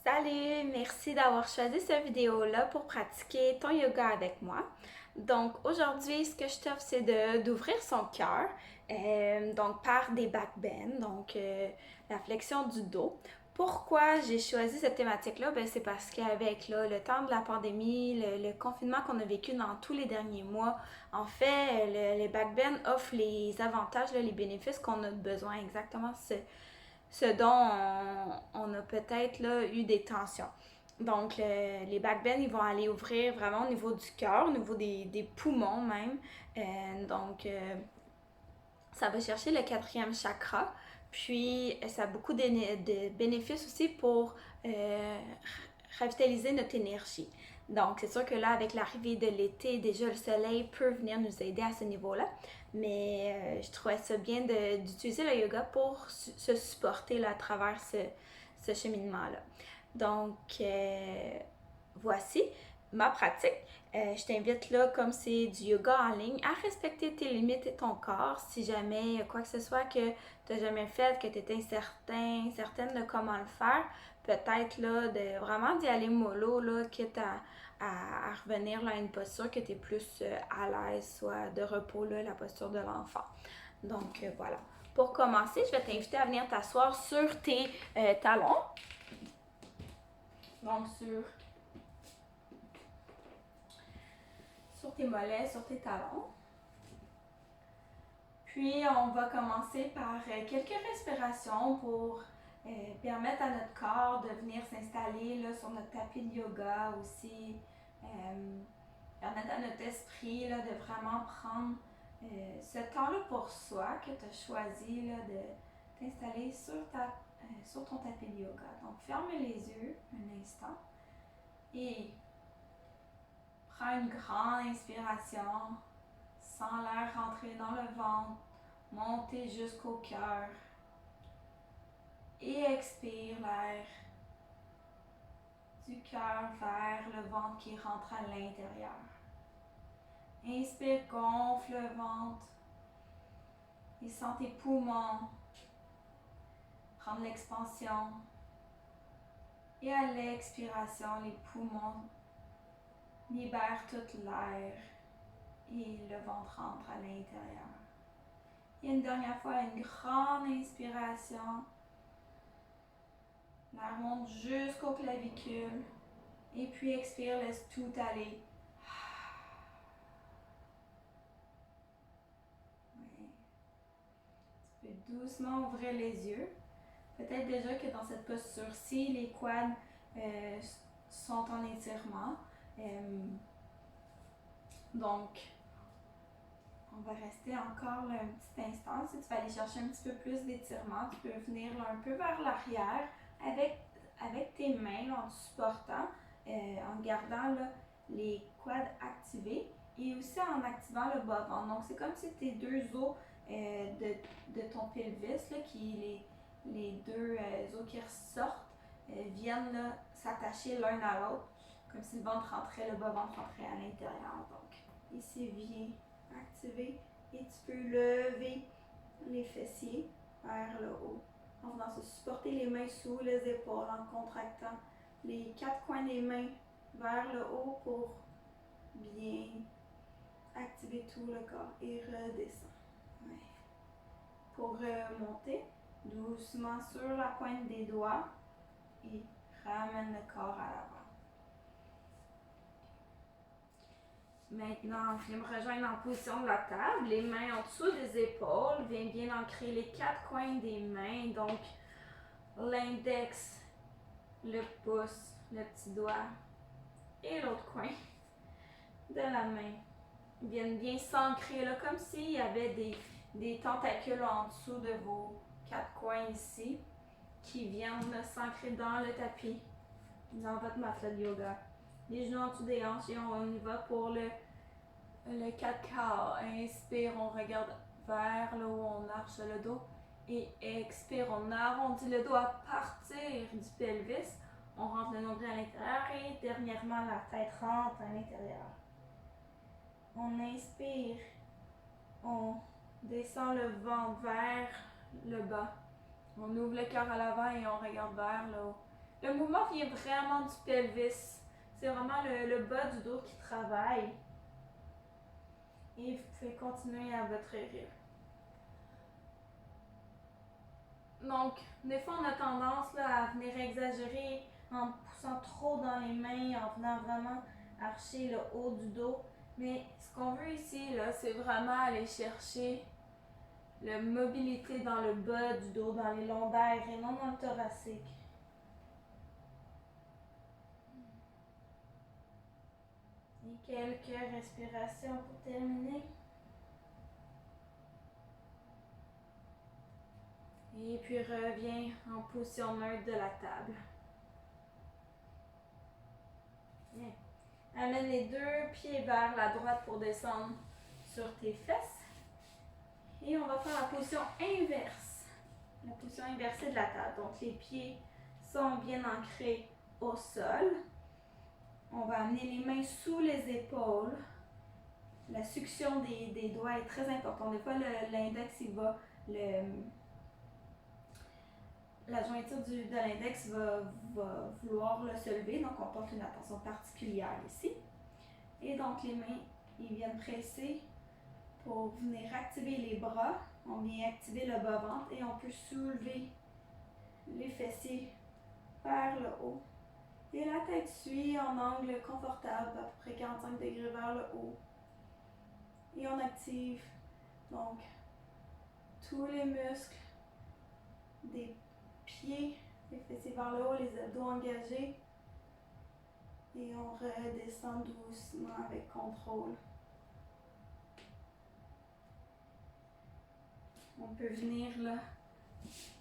Salut, merci d'avoir choisi cette vidéo-là pour pratiquer ton yoga avec moi. Donc aujourd'hui, ce que je t'offre, c'est d'ouvrir son cœur, donc par des back bends, donc la flexion du dos. Pourquoi j'ai choisi cette thématique-là? Ben, c'est parce qu'avec là, le temps de la pandémie, le confinement qu'on a vécu dans tous les derniers mois, en fait, les back bends offrent les avantages, là, les bénéfices qu'on a besoin, exactement ce dont on a peut-être là, eu des tensions. Donc, les backbends, ils vont aller ouvrir vraiment au niveau du cœur, au niveau des poumons même. Ça va chercher le quatrième chakra. Puis, ça a beaucoup de bénéfices aussi pour revitaliser notre énergie. Donc, c'est sûr que là, avec l'arrivée de l'été, déjà le soleil peut venir nous aider à ce niveau-là. Mais je trouvais ça bien d'utiliser le yoga pour se supporter là, à travers ce cheminement-là. Donc, voici ma pratique. Je t'invite là, comme c'est du yoga en ligne, à respecter tes limites et ton corps. Si jamais quoi que ce soit que tu n'as jamais fait, que tu es certaine de comment le faire, peut-être là, de vraiment d'y aller mollo, là, quitte à revenir là, à une posture que tu es plus à l'aise, soit de repos, là, la posture de l'enfant. Donc voilà. Pour commencer, je vais t'inviter à venir t'asseoir sur tes talons. Donc sur tes mollets, sur tes talons. Puis, on va commencer par quelques respirations pour permettre à notre corps de venir s'installer là, sur notre tapis de yoga aussi. Permettre à notre esprit là, de vraiment prendre ce temps-là pour soi que tu as choisi là, de t'installer sur ton tapis de yoga. Donc, ferme les yeux un instant et prends une grande inspiration. Sens l'air rentrer dans le ventre, monter jusqu'au cœur. Et expire l'air du cœur vers le ventre qui rentre à l'intérieur. Inspire, gonfle le ventre et sens tes poumons prendre l'expansion. Et à l'expiration, les poumons libèrent tout l'air et le ventre rentre à l'intérieur. Et une dernière fois, une grande inspiration. L'air monte jusqu'aux clavicules. Et puis expire, laisse tout aller. Ouais. Tu peux doucement ouvrir les yeux. Peut-être déjà que dans cette posture-ci, les quads sont en étirement. Donc, on va rester encore là, un petit instant. Si tu vas aller chercher un petit peu plus d'étirement, tu peux venir là, un peu vers l'arrière avec tes mains là, en te supportant, en gardant là, les quads activés et aussi en activant le bas-ventre. Donc, c'est comme si tes deux os de ton pelvis, là, les deux os qui ressortent, viennent là, s'attacher l'un à l'autre, comme si le ventre rentrait, le bas-ventre rentrait à l'intérieur. Donc, ici, viens activer et tu peux lever les fessiers vers le haut en venant se supporter les mains sous les épaules en contractant les quatre coins des mains vers le haut pour bien activer tout le corps et redescend. Ouais. Pour remonter doucement sur la pointe des doigts et ramène le corps à l'avant. Maintenant, viens me rejoindre en position de la table, les mains en dessous des épaules. Viens bien ancrer les quatre coins des mains, donc l'index, le pouce, le petit doigt et l'autre coin de la main. Viennent bien s'ancrer là, comme s'il y avait des tentacules en dessous de vos quatre coins ici qui viennent s'ancrer dans le tapis, dans votre matelas de yoga. Les genoux en dessous des hanches et on y va pour le 4 quarts. Inspire, on regarde vers le haut, on arche le dos. Et expire, on arrondit le dos à partir du pelvis. On rentre le nombril à l'intérieur et dernièrement la tête rentre à l'intérieur. On inspire, on descend le ventre vers le bas. On ouvre le cœur à l'avant et on regarde vers le haut. Le mouvement vient vraiment du pelvis. C'est vraiment le bas du dos qui travaille. Et vous pouvez continuer à votre rythme. Donc, des fois, on a tendance là, à venir exagérer en poussant trop dans les mains, en venant vraiment archer le haut du dos. Mais ce qu'on veut ici, là, c'est vraiment aller chercher la mobilité dans le bas du dos, dans les lombaires et non dans le thoracique. Et quelques respirations pour terminer. Et puis reviens en position neutre de la table. Bien. Amène les deux pieds vers la droite pour descendre sur tes fesses. Et on va faire la position inverse. La position inversée de la table. Donc les pieds sont bien ancrés au sol. On va amener les mains sous les épaules. La succion des doigts est très importante. Des fois, l'index, la jointure de l'index va vouloir se lever. Donc, on porte une attention particulière ici. Et donc, les mains, ils viennent presser pour venir activer les bras. On vient activer le bas-ventre et on peut soulever les fessiers vers le haut. Et la tête suit en angle confortable, à peu près 45 degrés vers le haut. Et on active donc tous les muscles des pieds, les fessiers vers le haut, les abdos engagés. Et on redescend doucement avec contrôle. On peut venir là,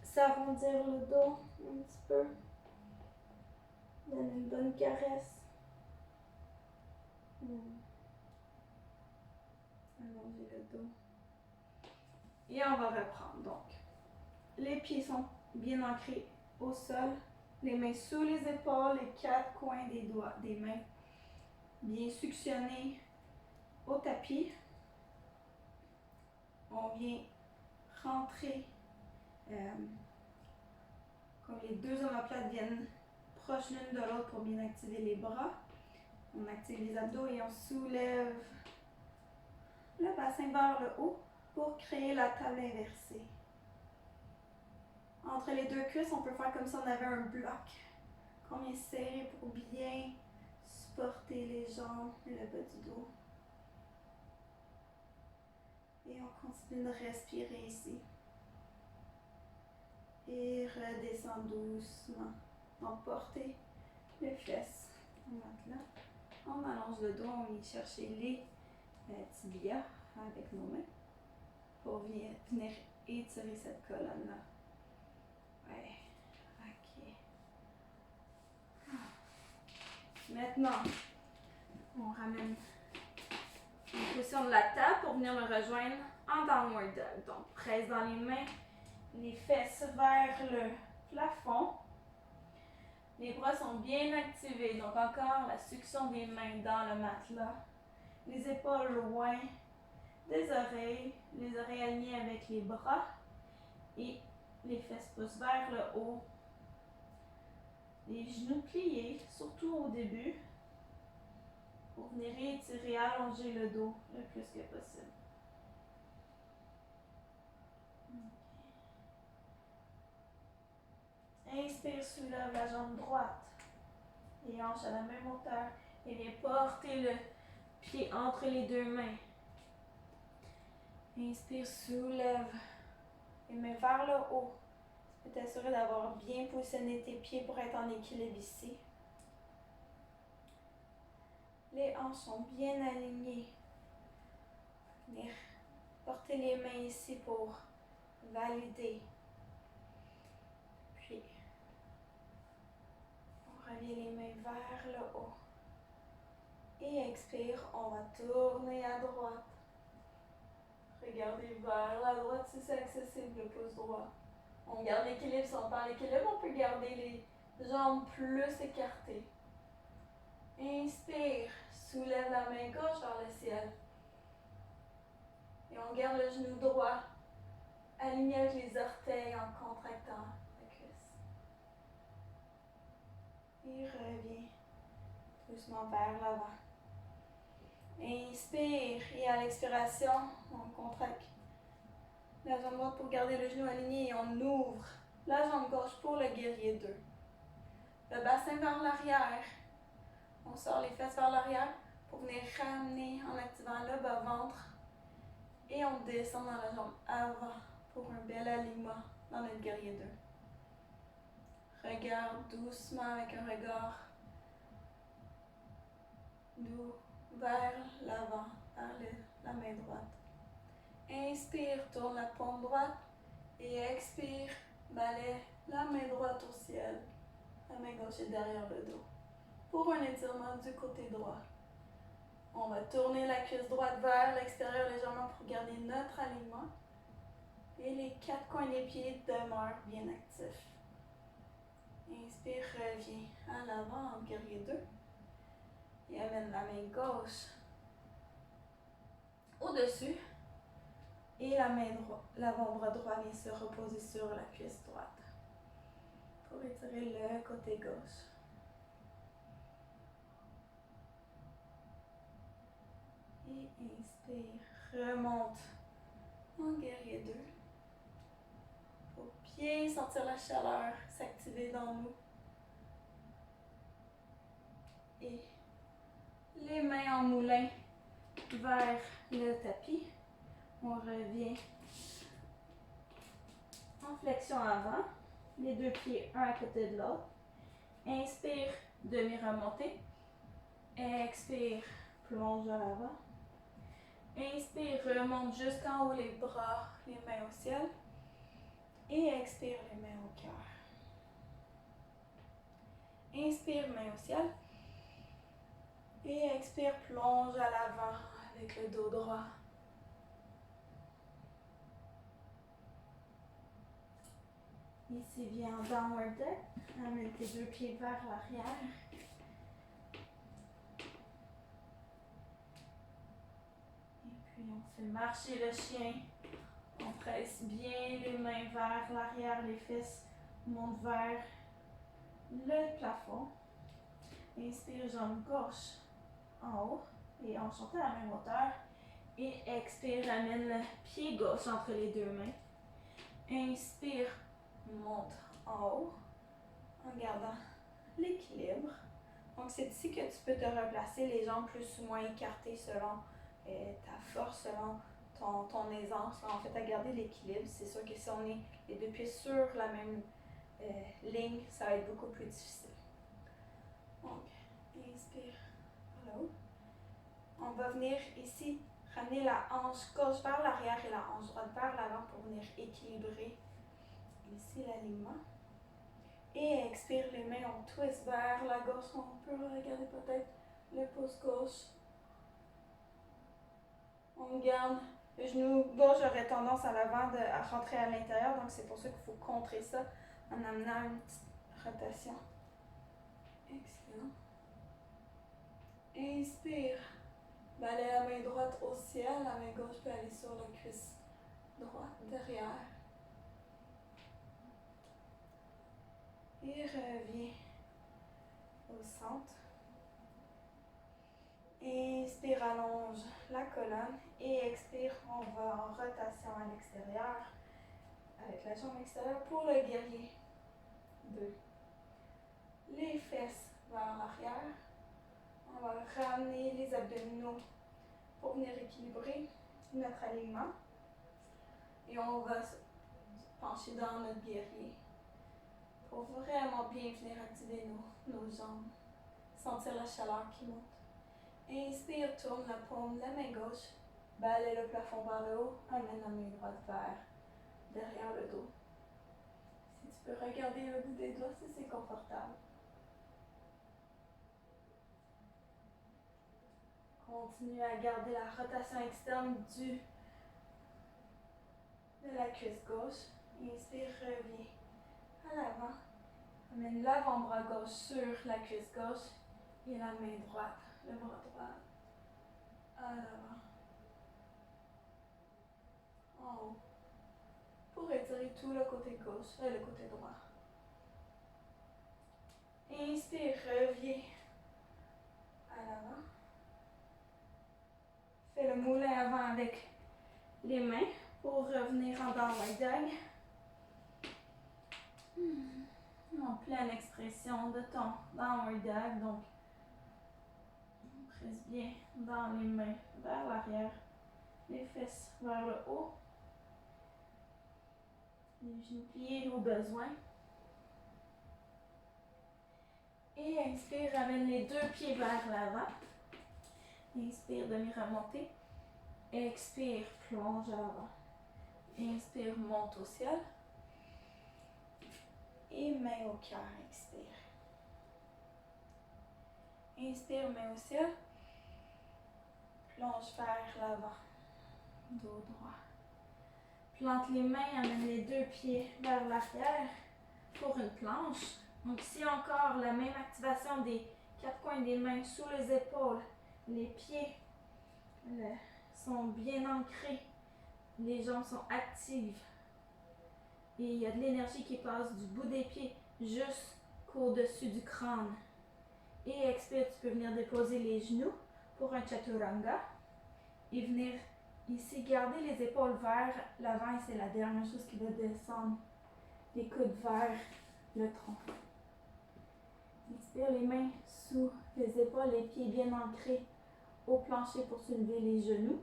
s'arrondir le dos un petit peu. Donner une bonne caresse. Allonger le dos. Et on va reprendre. Donc, les pieds sont bien ancrés au sol. Les mains sous les épaules, les quatre coins des doigts, des mains bien suctionnés au tapis. On vient rentrer comme les deux omoplates viennent proches l'une de l'autre pour bien activer les bras. On active les abdos et on soulève le bassin vers le haut pour créer la table inversée. Entre les deux cuisses, on peut faire comme si on avait un bloc qu'on vient serrer pour bien supporter les jambes et le bas du dos. Et on continue de respirer ici. Et redescend doucement. Donc, portez les fesses au matelas. On allonge le dos, on vient chercher les tibias avec nos mains pour venir étirer cette colonne-là. Ouais, ok. Maintenant, on ramène une position de la table pour venir me rejoindre en downward dog. Donc, presse dans les mains, les fesses vers le plafond. Les bras sont bien activés, donc encore la succion des mains dans le matelas. Les épaules loin des oreilles, les oreilles alignées avec les bras et les fesses poussent vers le haut. Les genoux pliés, surtout au début, pour venir étirer, allonger le dos le plus que possible. Inspire, soulève la jambe droite et hanche à la même hauteur et viens porter le pied entre les deux mains. Inspire, soulève et mets vers le haut. Tu peux t'assurer d'avoir bien positionné tes pieds pour être en équilibre ici. Les hanches sont bien alignées. Venir porter les mains ici pour valider. Puis, on revient les mains vers le haut. Et expire, on va tourner à droite. Regardez vers la droite si c'est accessible, le pouce droit. On garde l'équilibre, si on perd l'équilibre, on peut garder les jambes plus écartées. Inspire, soulève la main gauche vers le ciel. Et on garde le genou droit, aligné avec les orteils en contractant la cuisse. doucement vers l'avant. Inspire et à l'expiration, on contracte la jambe droite pour garder le genou aligné et on ouvre la jambe gauche pour le guerrier 2. Le bassin vers l'arrière. On sort les fesses vers l'arrière pour venir ramener en activant le bas-ventre. Et on descend dans la jambe avant pour un bel alignement dans notre guerrier 2. Regarde doucement avec un regard doux vers l'avant, vers la main droite. Inspire, tourne la paume droite et expire, balaie la main droite au ciel. La main gauche est derrière le dos. Pour un étirement du côté droit. On va tourner la cuisse droite vers l'extérieur légèrement pour garder notre alignement. Et les 4 coins des pieds demeurent bien actifs. Inspire, reviens à l'avant en guerrier 2. Et amène la main gauche au-dessus. Et l'avant-bras droit vient se reposer sur la cuisse droite. Pour étirer le côté gauche. Et inspire, remonte en guerrier 2. Pour bien sentir la chaleur s'activer dans nous. Et les mains en moulin vers le tapis. On revient en flexion avant. Les 2 pieds un à côté de l'autre. Inspire, demi-remontée. Expire, plonge à l'avant. Inspire, remonte jusqu'en haut les bras, les mains au ciel. Et expire, les mains au cœur. Inspire, main au ciel. Et expire, plonge à l'avant avec le dos droit. Ici, viens en downward dog. Amène tes 2 pieds vers l'arrière. Et puis, on fait marcher le chien. On presse bien les mains vers l'arrière, les fesses montent vers le plafond. Inspire, jambe gauche en haut et on chante à la même hauteur. Et expire, amène le pied gauche entre les 2 mains. Inspire, monte en haut en gardant l'équilibre. Donc c'est ici que tu peux te replacer, les jambes plus ou moins écartées selon ta force, selon ton aisance. Là, en fait, à garder l'équilibre. C'est sûr que si on est les 2 pieds sur la même ligne, ça va être beaucoup plus difficile. Donc, inspire vers le haut. On va venir ici ramener la hanche gauche vers l'arrière et la hanche droite vers l'avant pour venir équilibrer ici l'alignement. Et expire, les mains, on twist vers la gauche. On peut regarder peut-être le pouce gauche. On garde le genou gauche aurait tendance à l'avant à rentrer à l'intérieur. Donc c'est pour ça qu'il faut contrer ça en amenant une petite rotation. Excellent. Inspire. Balaye la main droite au ciel. La main gauche peut aller sur la cuisse droite derrière. Et reviens au centre. Inspire, allonge la colonne. Et expire, on va en rotation à l'extérieur. Avec la jambe extérieure pour le guerrier 2. Les fesses vers l'arrière. On va ramener les abdominaux pour venir équilibrer notre alignement. Et on va se pencher dans notre guerrier pour vraiment bien venir activer nos jambes. Sentir la chaleur qui monte. Inspire, tourne la paume de la main gauche. Balaye le plafond vers le haut. Amène la main droite vers derrière le dos. Si tu peux regarder le bout des doigts si c'est confortable. Continue à garder la rotation externe de la cuisse gauche. Inspire, reviens à l'avant. Amène l'avant-bras gauche sur la cuisse gauche et la main droite, le bras droit à l'avant. En haut. Pour étirer tout le côté gauche et le côté droit. Inspire, reviens les mains pour revenir en downward dog. En pleine expression de ton downward dog. Donc, on presse bien dans les mains vers l'arrière, les fesses vers le haut, les genoux pliés au besoin. Et inspire, ramène les deux pieds vers l'avant. Inspire, demi-remontée. Expire, plonge à l'avant. Inspire, monte au ciel. Et main au cœur, expire. Inspire, main au ciel. Plonge vers l'avant. Dos droit. Plante les mains, amène les deux pieds vers l'arrière pour une planche. Donc ici encore, la même activation des quatre coins des mains sous les épaules. Les pieds sont bien ancrés. Les jambes sont actives. Et il y a de l'énergie qui passe du bout des pieds jusqu'au-dessus du crâne. Et expire, tu peux venir déposer les genoux pour un chaturanga. Et venir ici garder les épaules vers l'avant. Et c'est la dernière chose qui va descendre. Les coudes vers le tronc. Inspire, les mains sous les épaules, les pieds bien ancrés au plancher pour soulever les genoux.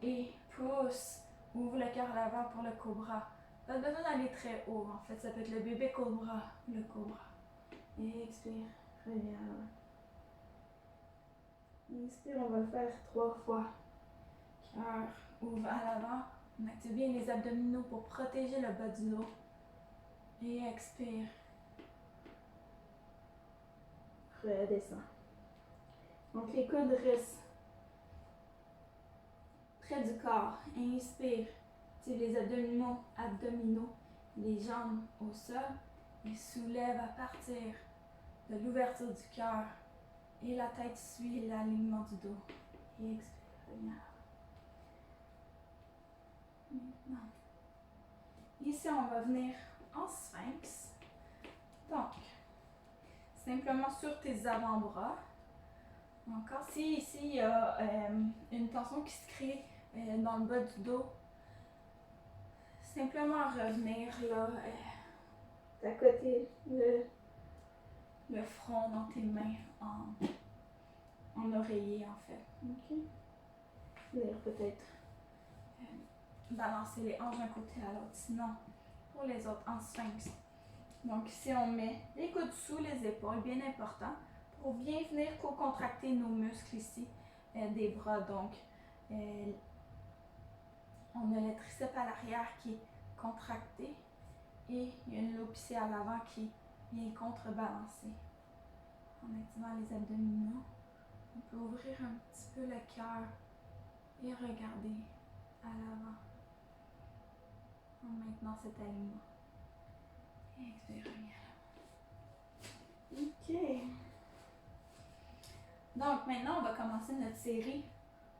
Et pousse, ouvre le cœur à l'avant pour le cobra. Pas besoin d'aller très haut, en fait, ça peut être le bébé cobra, le cobra. Et expire, reviens à l'avant. Inspire, on va le faire 3 fois. Cœur, ouvre à l'avant. On active bien les abdominaux pour protéger le bas du dos. Et expire. Redescends. Donc les coudes restent près du corps. Inspire. Active les abdominaux, les jambes au sol. Et soulève à partir de l'ouverture du cœur. Et la tête suit l'alignement du dos. Et expire. Reviens. Maintenant. Ici, on va venir en sphinx. Donc, simplement sur tes avant-bras. Encore, si ici il y a une tension qui se crée dans le bas du dos, simplement revenir là, d'accoter le front dans tes mains en oreiller en fait. Ok. Venir peut-être balancer les hanches d'un côté à l'autre. Sinon, pour les autres, en sphinx. Donc ici, on met les coudes sous les épaules, bien important, pour bien venir co-contracter nos muscles ici des bras. Donc, on a le triceps à l'arrière qui est contracté et il y a une loupe ici à l'avant qui vient contrebalancer. En activant les abdominaux, on peut ouvrir un petit peu le cœur et regarder à l'avant en maintenant cet alignement. Et expire, ok. Donc maintenant, on va commencer notre série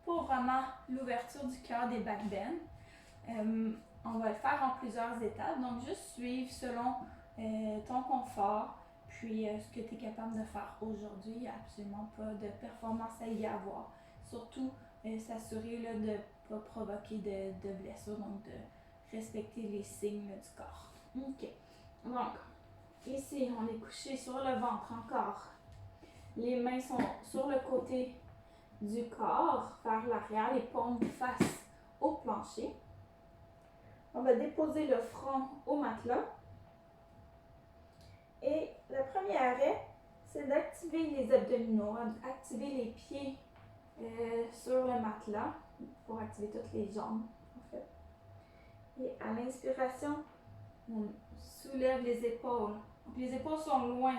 pour vraiment l'ouverture du cœur des back bends. On va le faire en plusieurs étapes, donc juste suivre selon ton confort, puis ce que tu es capable de faire aujourd'hui. Il n'y a absolument pas de performance à y avoir. Surtout, s'assurer là, de ne pas provoquer de blessures, donc de respecter les signes là, du corps. Ok. Donc, ici, on est couché sur le ventre encore. Les mains sont sur le côté du corps, vers l'arrière, les paumes face au plancher. On va déposer le front au matelas. Et le premier arrêt, c'est d'activer les abdominaux, activer les pieds sur le matelas pour activer toutes les jambes, en fait. Et à l'inspiration, on soulève les épaules. Donc, les épaules sont loin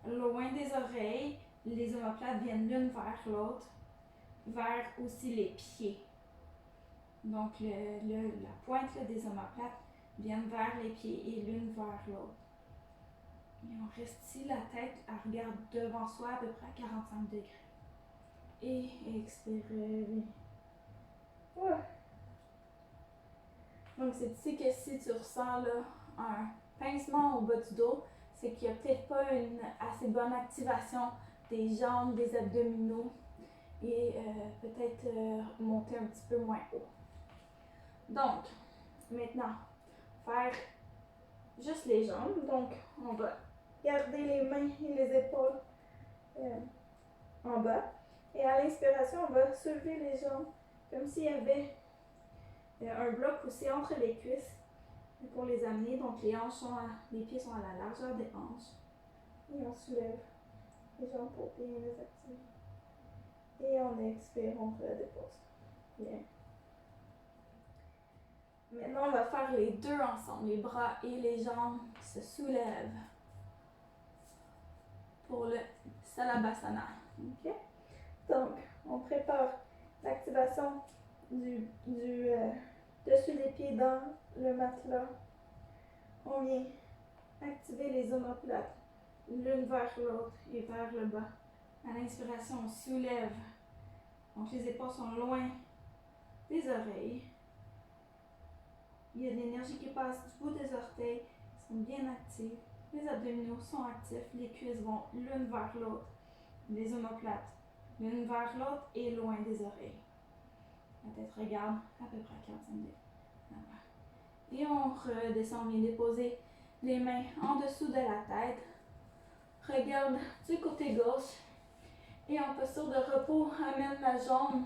des oreilles. Les omoplates viennent l'une vers l'autre, vers aussi les pieds. Donc, la pointe là, des omoplates viennent vers les pieds et l'une vers l'autre. Et on reste ici, la tête, elle regarde devant soi à peu près à 45 degrés. Et expirez. Ouais. Donc, c'est ici que si tu ressens là, un pincement au bas du dos, c'est qu'il n'y a peut-être pas une assez bonne activation des jambes, des abdominaux et peut-être monter un petit peu moins haut. Donc, maintenant, faire juste les jambes. Donc, on va garder les mains et les épaules en bas. Et à l'inspiration, on va soulever les jambes comme s'il y avait un bloc aussi entre les cuisses pour les amener. Donc, les pieds sont à la largeur des hanches. Et on soulève les jambes pour bien les activer. Et on expire, on redépose. Bien. Maintenant, on va faire les deux ensemble. Les bras et les jambes se soulèvent pour le Salabhasana. Okay? Donc, on prépare l'activation du dessus des pieds dans le matelas. On vient activer les omoplates l'une vers l'autre et vers le bas. À l'inspiration, on soulève. Donc, les épaules sont loin des oreilles. Il y a de l'énergie qui passe du bout des orteils, qui sont bien actives. Les abdominaux sont actifs, les cuisses vont l'une vers l'autre. Les omoplates, l'une vers l'autre et loin des oreilles. La tête regarde à peu près 45 degrés. Et on redescend, on vient déposer les mains en dessous de la tête. Regarde du côté gauche. Et en posture de repos, amène la jambe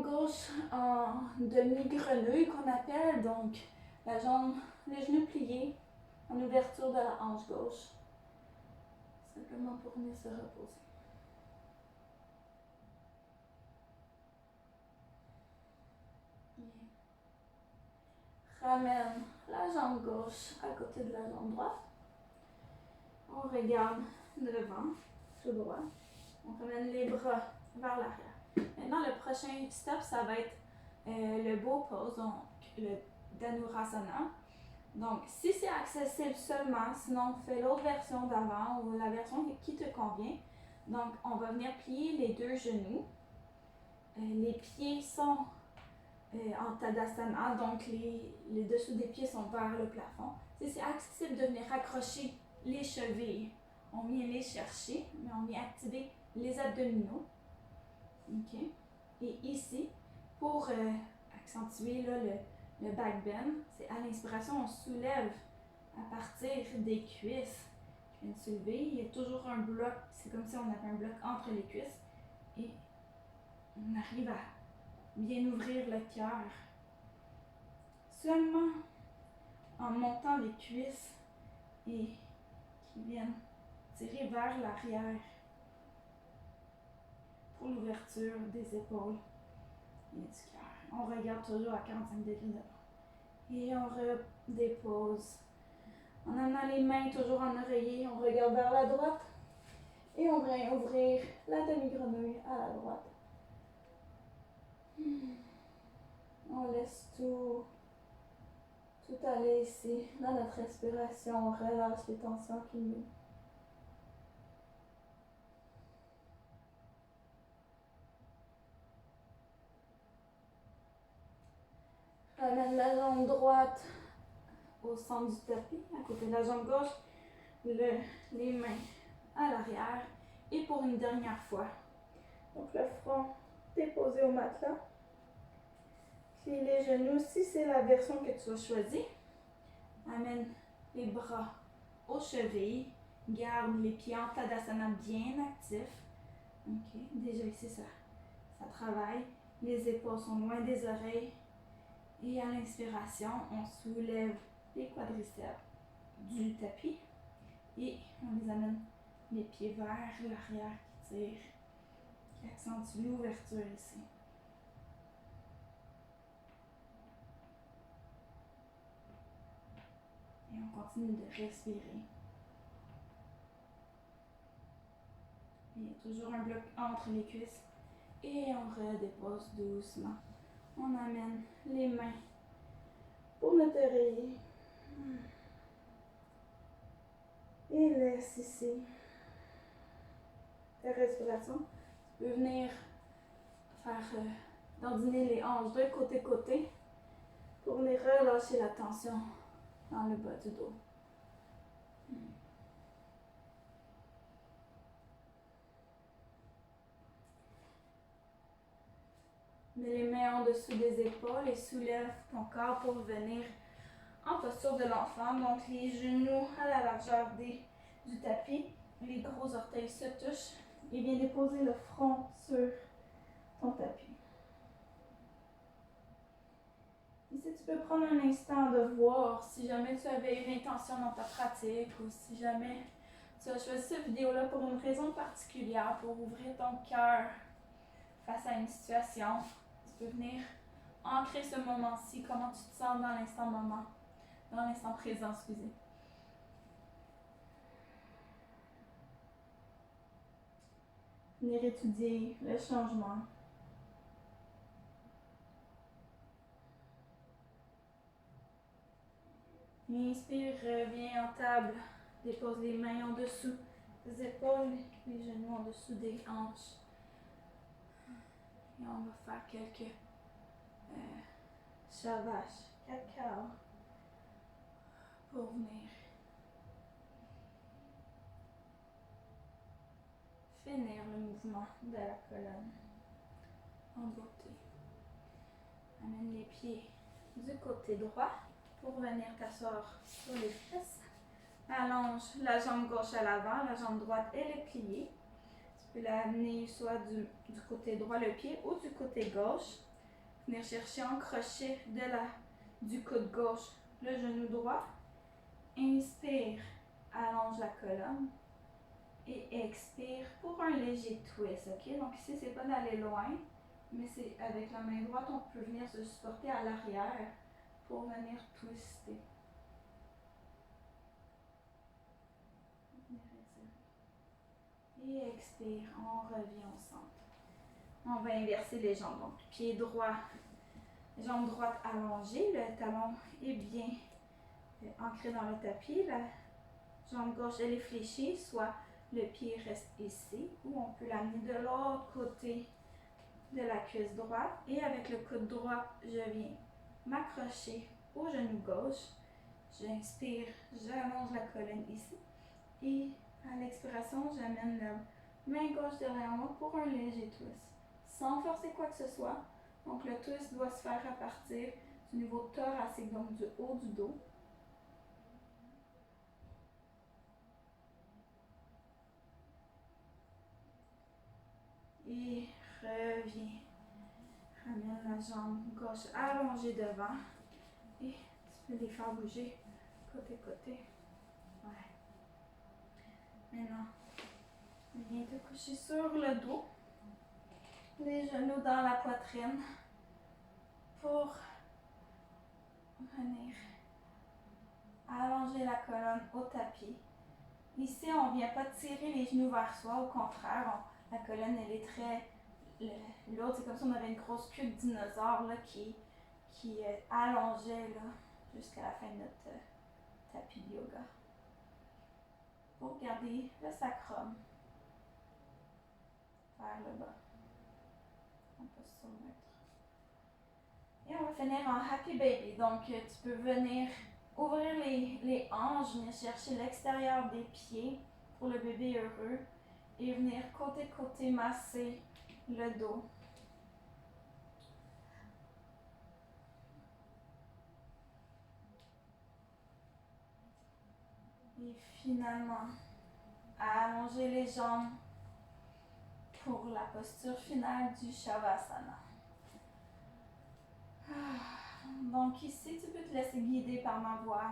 gauche en demi-grenouille qu'on appelle. Donc, les genoux pliés en ouverture de la hanche gauche. Simplement pour venir se reposer. Ramène la jambe gauche à côté de la jambe droite. On regarde devant, tout droit. On ramène les bras vers l'arrière. Maintenant, le prochain step, ça va être le bow pose, donc le Dhanurasana. Donc, si c'est accessible seulement, sinon fais l'autre version d'avant ou la version qui te convient. Donc, on va venir plier les deux genoux. Les pieds sont en Tadasana, donc les dessous des pieds sont vers le plafond. Si c'est accessible de venir accrocher les chevilles, on vient les chercher, mais on vient activer les abdominaux. OK? Et ici, pour accentuer là, le back bend, c'est à l'inspiration, on soulève à partir des cuisses qui viennent soulever. Il y a toujours un bloc, c'est comme si on avait un bloc entre les cuisses. Et on arrive à bien ouvrir le cœur. Seulement en montant les cuisses et qui viennent tirer vers l'arrière pour l'ouverture des épaules et du cœur. On regarde toujours à 45 degrés devant. Et on redépose. En amenant les mains toujours en oreiller, on regarde vers la droite et on vient ouvrir la demi-grenouille à la droite. On laisse tout aller ici. Dans notre respiration, on relâche les tensions accumulées. Ramène la jambe droite au centre du tapis, à côté de la jambe gauche, les mains à l'arrière. Et pour une dernière fois, donc le front déposé au matelas. Plie les genoux, si c'est la version que tu as choisie. Amène les bras aux chevilles. Garde les pieds en Tadasana bien actifs. OK, déjà ici, ça travaille. Les épaules sont loin des oreilles. Et à l'inspiration, on soulève les quadriceps du tapis. Et on les amène les pieds vers l'arrière qui tire, qui accentue l'ouverture ici. Et on continue de respirer. Il y a toujours un bloc entre les cuisses. Et on redépose doucement. On amène les mains pour notre oreiller. Et laisse ici ta respiration. Tu peux venir faire dandiner les hanches de côté pour venir relâcher la tension dans le bas du dos. Mets les mains en dessous des épaules et soulève ton corps pour venir en posture de l'enfant. Donc les genoux à la largeur du tapis. Les gros orteils se touchent et viens déposer le front sur ton tapis. Ici, tu peux prendre un instant de voir si jamais tu avais une intention dans ta pratique ou si jamais tu as choisi cette vidéo-là pour une raison particulière, pour ouvrir ton cœur face à une situation. Tu peux venir ancrer ce moment-ci, comment tu te sens dans l'instant moment, dans l'instant présent, excusez. Venir étudier le changement. Inspire, reviens en table. Dépose les mains en dessous des épaules, les genoux en dessous des hanches. Et on va faire quelques shavash, 4 quarts pour venir finir le mouvement de la colonne en beauté. Amène les pieds du côté droit pour venir t'asseoir sur les fesses. Allonge la jambe gauche à l'avant, la jambe droite elle est pliée. Tu peux l'amener soit du côté droit le pied ou du côté gauche. Venir chercher en crochet du coude gauche le genou droit. Inspire, allonge la colonne. Et expire pour un léger twist, ok? Donc ici, c'est pas d'aller loin, mais c'est avec la main droite, on peut venir se supporter à l'arrière pour venir twister. Et expire, on revient au centre. On va inverser les jambes. Donc, pied droit, jambe droite allongée, le talon est bien ancré dans le tapis. La jambe gauche, elle est fléchie, soit le pied reste ici, ou on peut l'amener de l'autre côté de la cuisse droite. Et avec le coude droit, je viens m'accrocher au genou gauche. J'inspire, j'allonge la colonne ici. Et à l'expiration, j'amène la main gauche derrière moi pour un léger twist. Sans forcer quoi que ce soit. Donc le twist doit se faire à partir du niveau thoracique, donc du haut du dos. Et reviens. Ramène la jambe gauche allongée devant. Et tu peux les faire bouger côté-côté. Ouais. Maintenant, viens te coucher sur le dos. Les genoux dans la poitrine. Pour venir allonger la colonne au tapis. Ici, on ne vient pas tirer les genoux vers soi. Au contraire, la colonne, elle est très lourde. C'est comme si on avait une grosse queue de dinosaure là, qui allongeait là, jusqu'à la fin de notre tapis de yoga. Pour garder le sacrum vers le bas. On peut se soumettre. Et on va finir en Happy Baby. Donc, tu peux venir ouvrir les hanches, venir chercher l'extérieur des pieds pour le bébé heureux et venir côté-côté masser le dos. Et finalement, allonger les jambes pour la posture finale du Shavasana. Donc ici, tu peux te laisser guider par ma voix.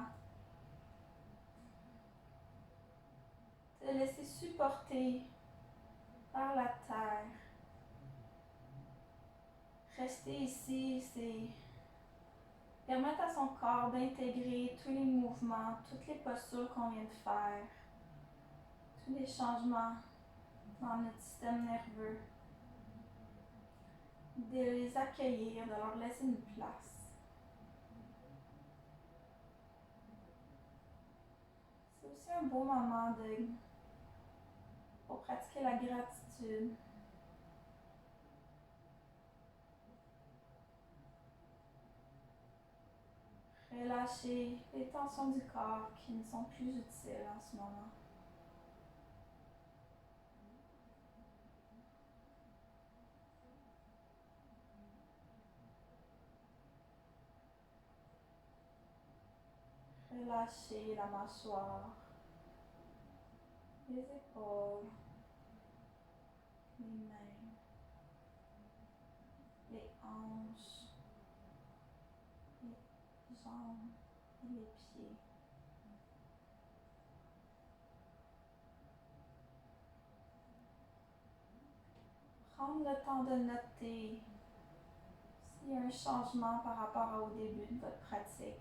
Te laisser supporter par la terre. Rester ici, c'est permettre à son corps d'intégrer tous les mouvements, toutes les postures qu'on vient de faire, tous les changements dans notre système nerveux. De les accueillir, de leur laisser une place. C'est aussi un beau moment pour pratiquer la gratitude. Relâcher les tensions du corps qui ne sont plus utiles en ce moment. relâcher la mâchoire, les épaules, les mains, les hanches, les jambes et les pieds. Prendre le temps de noter s'il y a un changement par rapport au début de votre pratique.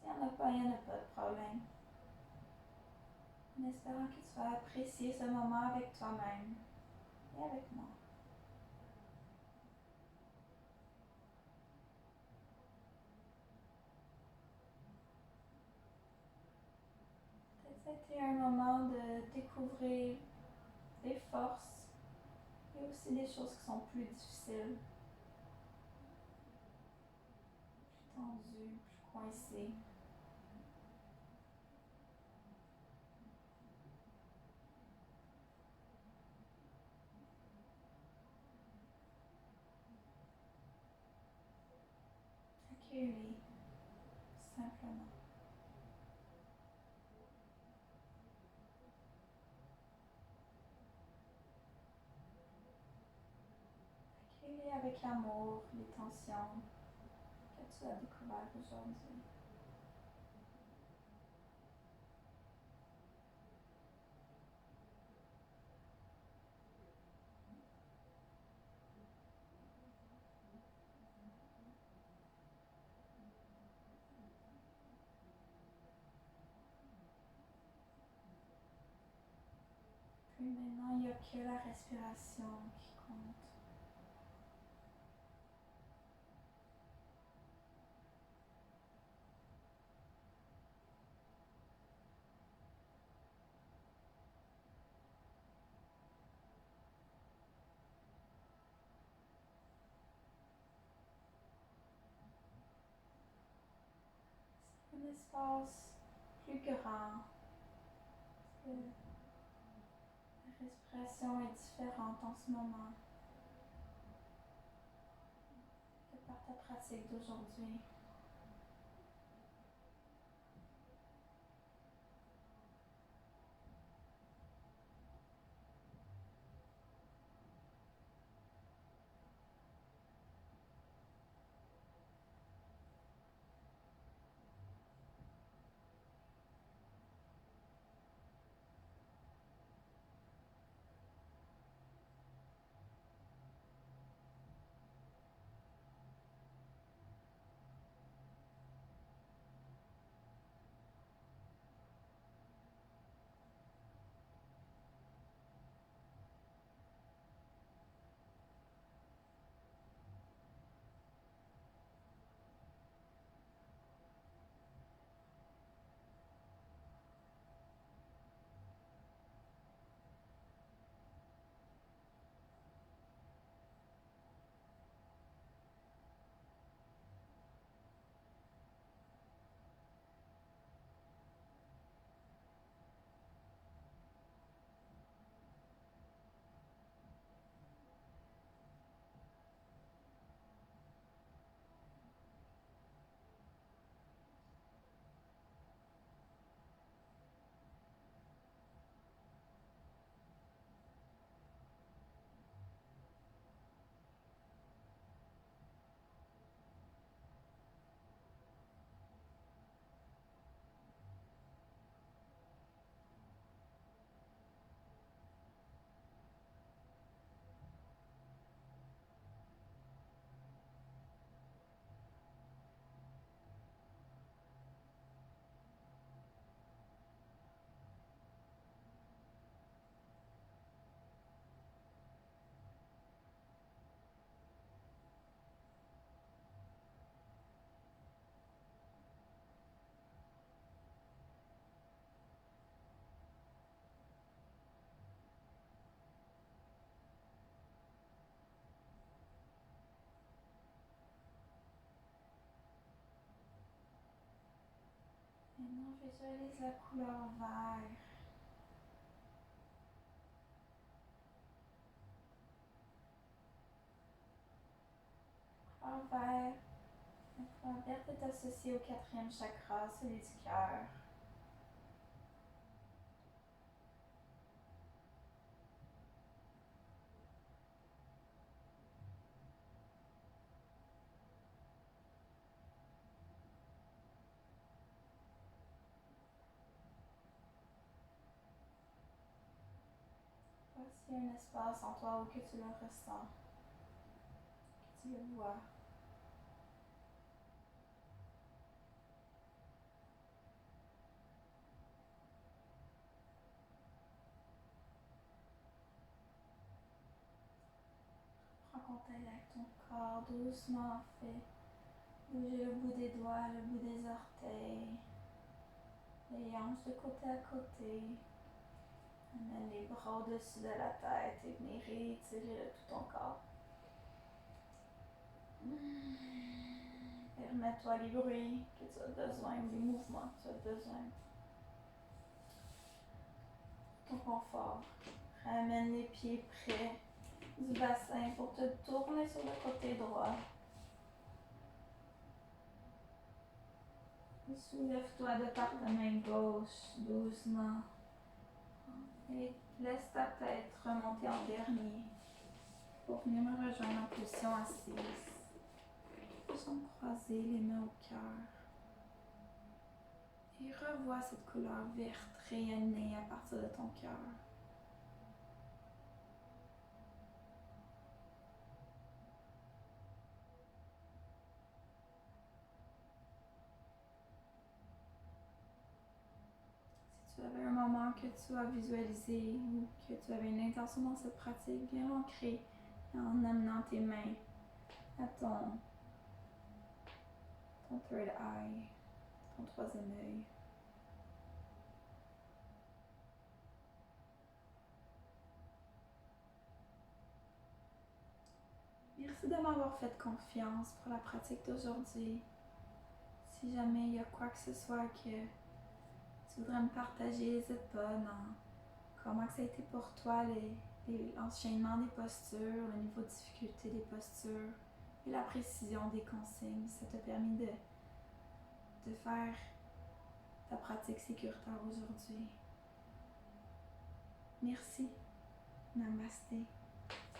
S'il n'y en a pas, il n'y en a pas de problème. En espérant que tu vas apprécier ce moment avec toi-même et avec moi. Peut-être c'était un moment de découvrir des forces et aussi des choses qui sont plus difficiles, plus tendues, plus coincées. Accueille-les simplement. Accueille-les avec l'amour, les tensions que tu as découvertes aujourd'hui. Puis maintenant, il n'y a que la respiration qui compte. C'est un espace plus grand. La respiration est différente en ce moment que par ta pratique d'aujourd'hui. Maintenant, visualise la couleur vert couleur verte. La couleur verte est associée au quatrième chakra, celui du cœur. Voici un espace en toi où que tu le ressens, que tu le vois. Prends contact avec ton corps doucement, fais bouger le bout des doigts, le bout des orteils, les hanches de côté à côté. Amène les bras au-dessus de la tête et venez réétirer tout ton corps. Permets-toi les bruits que tu as besoin, les mouvements que tu as besoin. Ton confort. Ramène les pieds près du bassin pour te tourner sur le côté droit. Soulève-toi de par ta main gauche, doucement. Et laisse ta tête remonter en dernier pour venir me rejoindre en position assise. Jambes croisées, les mains au cœur. Et revois cette couleur verte rayonner à partir de ton cœur. Si tu avais un moment que tu as visualisé ou que tu avais une intention dans cette pratique, viens l'ancrer en amenant tes mains à ton third eye, ton troisième œil. Merci de m'avoir fait confiance pour la pratique d'aujourd'hui. Si jamais il y a quoi que ce soit que tu voudrais me partager, n'hésite pas dans comment que ça a été pour toi l'enchaînement des postures, le niveau de difficulté des postures et la précision des consignes. Ça t'a permis de faire ta pratique sécuritaire aujourd'hui. Merci. Namasté.